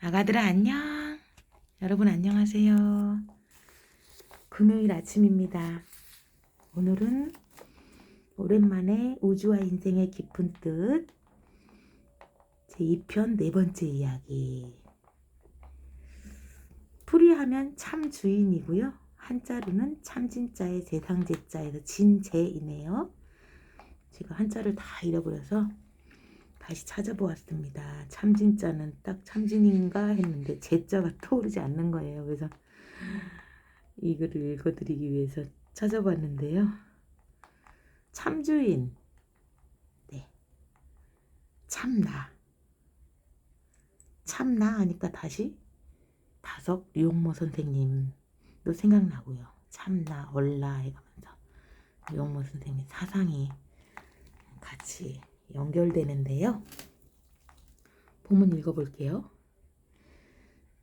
아가들아 안녕. 여러분 안녕하세요. 금요일 아침입니다. 오늘은 오랜만에 우주와 인생의 깊은 뜻 제2편 네 번째 이야기. 풀이하면 참 주인이고요. 한자로는 참진자의 재상제자에서 진재이네요. 제가 한자를 다 잃어버려서 다시 찾아보았습니다. 참진자는 딱 참진인가 했는데 제자가 떠오르지 않는 거예요. 그래서 이 글을 읽어드리기 위해서 찾아봤는데요. 참주인, 네, 참나, 참나 하니까 다시 다석 류용모 선생님도 생각나고요. 참나, 얼라 해가면서 류용모 선생님 사상이 같이 연결되는데요. 본문 읽어볼게요.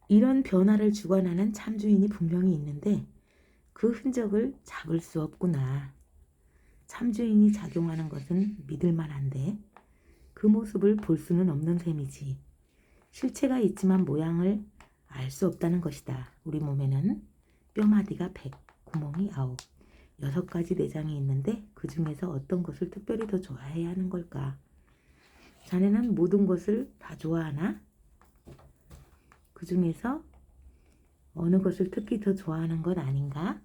이런 변화를 주관하는 참주인이 분명히 있는데 그 흔적을 잡을 수 없구나. 참주인이 작용하는 것은 믿을만한데 그 모습을 볼 수는 없는 셈이지. 실체가 있지만 모양을 알 수 없다는 것이다. 우리 몸에는 뼈마디가 100, 구멍이 9, 6가지 내장이 있는데 그 중에서 어떤 것을 특별히 더 좋아해야 하는 걸까? 자네는 모든 것을 다 좋아하나? 그 중에서 어느 것을 특히 더 좋아하는 건 아닌가?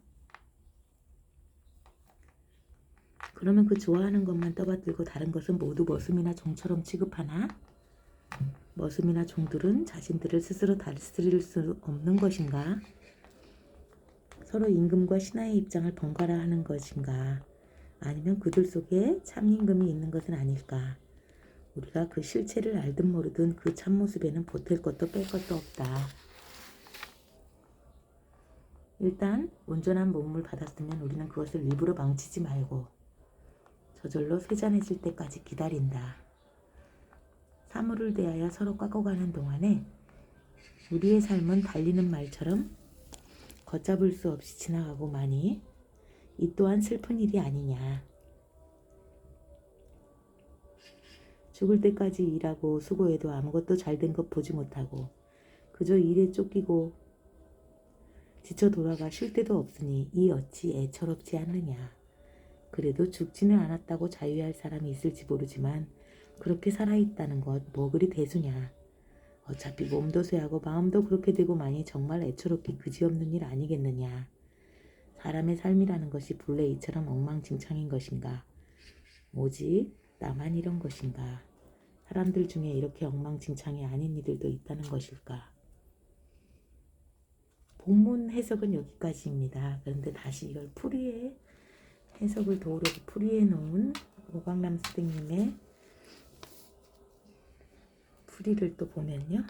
그러면 그 좋아하는 것만 떠받들고 다른 것은 모두 머슴이나 종처럼 취급하나? 머슴이나 종들은 자신들을 스스로 다스릴 수 없는 것인가? 서로 임금과 신하의 입장을 번갈아 하는 것인가? 아니면 그들 속에 참임금이 있는 것은 아닐까? 우리가 그 실체를 알든 모르든 그 참모습에는 보탤 것도 뺄 것도 없다. 일단 온전한 몸을 받았으면 우리는 그것을 일부러 망치지 말고 저절로 쇠잔해질 때까지 기다린다. 사물을 대하여 서로 깎아가는 동안에 우리의 삶은 달리는 말처럼 걷잡을 수 없이 지나가고 마니 이 또한 슬픈 일이 아니냐. 죽을 때까지 일하고 수고해도 아무것도 잘된 것 보지 못하고 그저 일에 쫓기고 지쳐 돌아가 쉴 데도 없으니 이 어찌 애처롭지 않느냐. 그래도 죽지는 않았다고 자유할 사람이 있을지 모르지만 그렇게 살아있다는 것 뭐 그리 대수냐. 어차피 몸도 쇠하고 마음도 그렇게 되고 마니 정말 애처롭기 그지없는 일 아니겠느냐. 사람의 삶이라는 것이 본래 이처럼 엉망진창인 것인가. 오직 나만 이런 것인가. 사람들 중에 이렇게 엉망진창이 아닌 이들도 있다는 것일까. 본문 해석은 여기까지입니다. 그런데 다시 이걸 풀이의 해석을 도우려고 풀이해 놓은 오광남 선생님의 풀이를 또 보면요.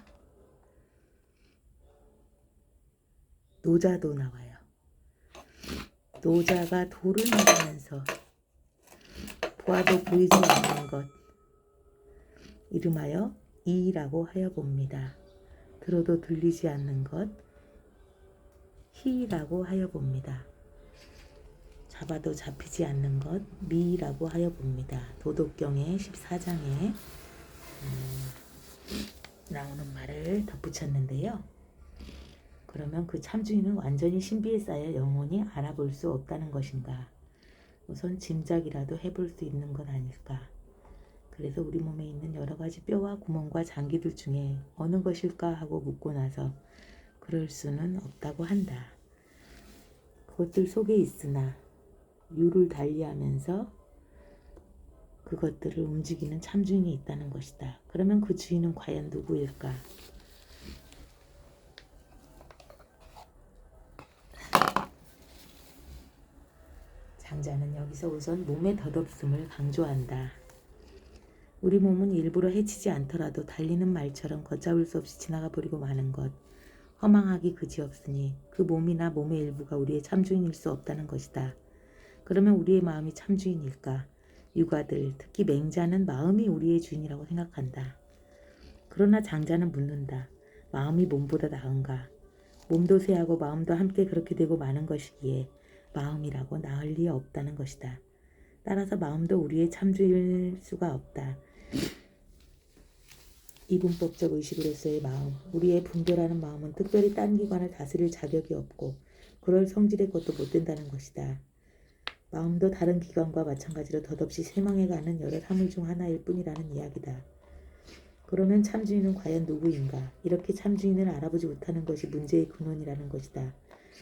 노자도 나와요. 노자가 돌을 먹으면서 보아도 보이지 않는 것 이름하여 이라고 하여 봅니다. 들어도 들리지 않는 것 희라고 하여 봅니다. 잡아도 잡히지 않는 것 미라고 하여 봅니다. 도덕경의 14장에 나오는 말을 덧붙였는데요. 그러면 그 참주인은 완전히 신비에 쌓여 영원히 알아볼 수 없다는 것인가? 우선 짐작이라도 해볼 수 있는 것 아닐까? 그래서 우리 몸에 있는 여러 가지 뼈와 구멍과 장기들 중에 어느 것일까 하고 묻고 나서 그럴 수는 없다고 한다. 그것들 속에 있으나 유를 달리하면서 그것들을 움직이는 참주인이 있다는 것이다. 그러면 그 주인은 과연 누구일까? 장자는 여기서 우선 몸의 덧없음을 강조한다. 우리 몸은 일부러 해치지 않더라도 달리는 말처럼 걷잡을 수 없이 지나가 버리고 마는 것, 허망하기 그지없으니 그 몸이나 몸의 일부가 우리의 참주인일 수 없다는 것이다. 그러면 우리의 마음이 참주인일까? 유가들, 특히 맹자는 마음이 우리의 주인이라고 생각한다. 그러나 장자는 묻는다. 마음이 몸보다 나은가? 몸도 쇠하고 마음도 함께 그렇게 되고 마는 것이기에 마음이라고 나을 리 없다는 것이다. 따라서 마음도 우리의 참주일 수가 없다. 이분법적 의식으로서의 마음, 우리의 분별하는 마음은 특별히 딴 기관을 다스릴 자격이 없고 그럴 성질의 것도 못 된다는 것이다. 마음도 다른 기관과 마찬가지로 덧없이 쇠망해가는 여러 사물 중 하나일 뿐이라는 이야기다. 그러면 참주인은 과연 누구인가? 이렇게 참주인을 알아보지 못하는 것이 문제의 근원이라는 것이다.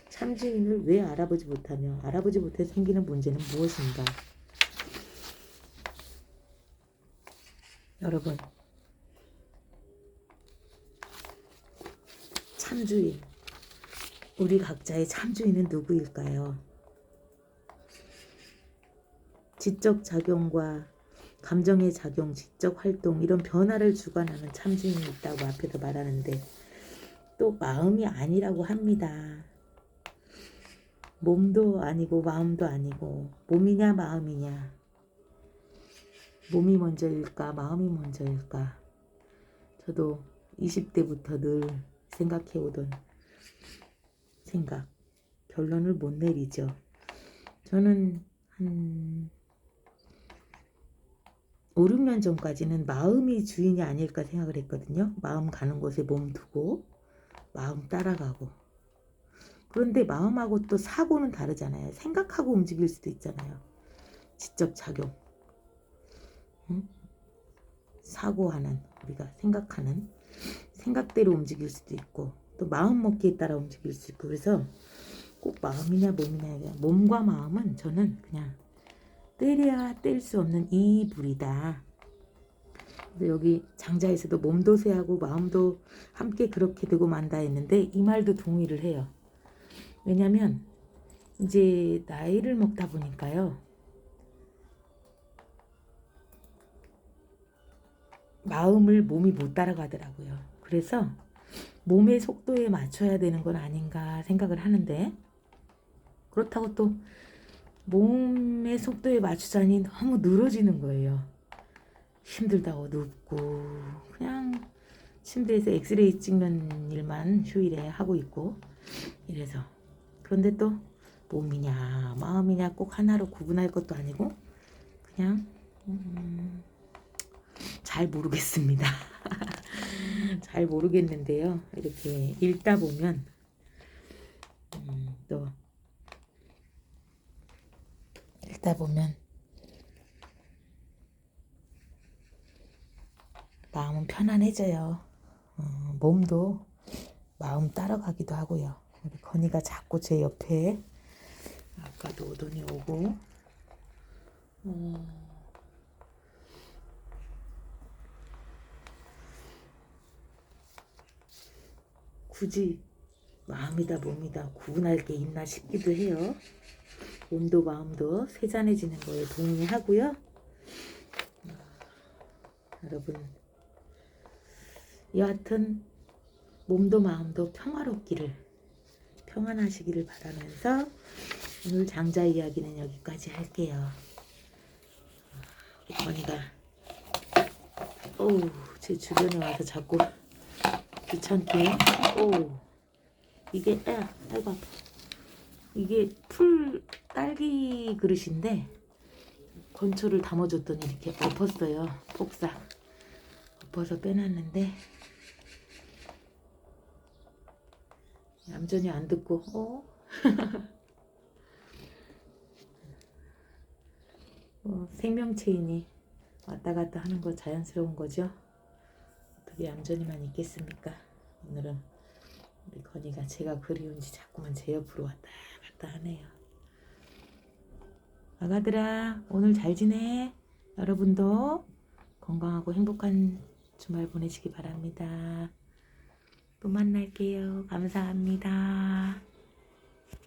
참주인을 왜 알아보지 못하며 알아보지 못해 생기는 문제는 무엇인가? 여러분, 참주인, 우리 각자의 참주인은 누구일까요? 지적 작용과 감정의 작용, 지적 활동 이런 변화를 주관하는 참주인이 있다고 앞에서 말하는데 또 마음이 아니라고 합니다. 몸도 아니고 마음도 아니고 몸이냐 마음이냐, 몸이 먼저일까 마음이 먼저일까. 저도 20대부터 늘 생각해오던 생각, 결론을 못 내리죠. 저는 한 5, 6년 전까지는 마음이 주인이 아닐까 생각을 했거든요. 마음 가는 곳에 몸 두고 마음 따라가고. 그런데 마음하고 또 사고는 다르잖아요. 생각하고 움직일 수도 있잖아요. 지적 작용. 응? 사고하는, 우리가 생각하는 생각대로 움직일 수도 있고 또 마음 먹기에 따라 움직일 수 있고. 그래서 꼭 마음이냐 몸이냐, 몸과 마음은 저는 그냥 때려야 뗄 수 없는 이불이다. 여기 장자에서도 몸도 쇠하고 마음도 함께 그렇게 되고 만다 했는데 이 말도 동의를 해요. 왜냐면 이제 나이를 먹다 보니까요, 마음을 몸이 못 따라가더라고요. 그래서 몸의 속도에 맞춰야 되는 건 아닌가 생각을 하는데, 그렇다고 또 몸의 속도에 맞추자니 너무 늘어지는 거예요. 힘들다고 눕고 그냥 침대에서 엑스레이 찍는 일만 휴일에 하고 있고 이래서. 그런데 또 몸이냐 마음이냐 꼭 하나로 구분할 것도 아니고 그냥 잘 모르겠습니다. 잘 모르겠는데요. 이렇게 읽다 보면 또 읽다 보면 마음은 편안해져요. 몸도 마음 따라가기도 하고요. 우리 건이가 자꾸 제 옆에 아까도 오더니 오고 굳이 마음이다 몸이다 구분할 게 있나 싶기도 해요. 몸도 마음도 세잔해지는 거에 동의하고요. 여러분, 여하튼 몸도 마음도 평안하시기를 바라면서 오늘 장자 이야기는 여기까지 할게요. 건이가 제 주변에 와서 자꾸 귀찮게 이게 아이고 아파. 이게 풀 딸기 그릇인데 건초를 담아줬더니 이렇게 엎었어요. 폭삭 엎어서 빼놨는데 얌전히 안 듣고 생명체이니 왔다 갔다 하는 거 자연스러운 거죠. 어떻게 얌전히만 있겠습니까? 오늘은 우리 건이가 제가 그리운지 자꾸만 제 옆으로 왔다 갔다 하네요. 아가들아, 오늘 잘 지내? 여러분도 건강하고 행복한 주말 보내시기 바랍니다. 또 만날게요. 감사합니다.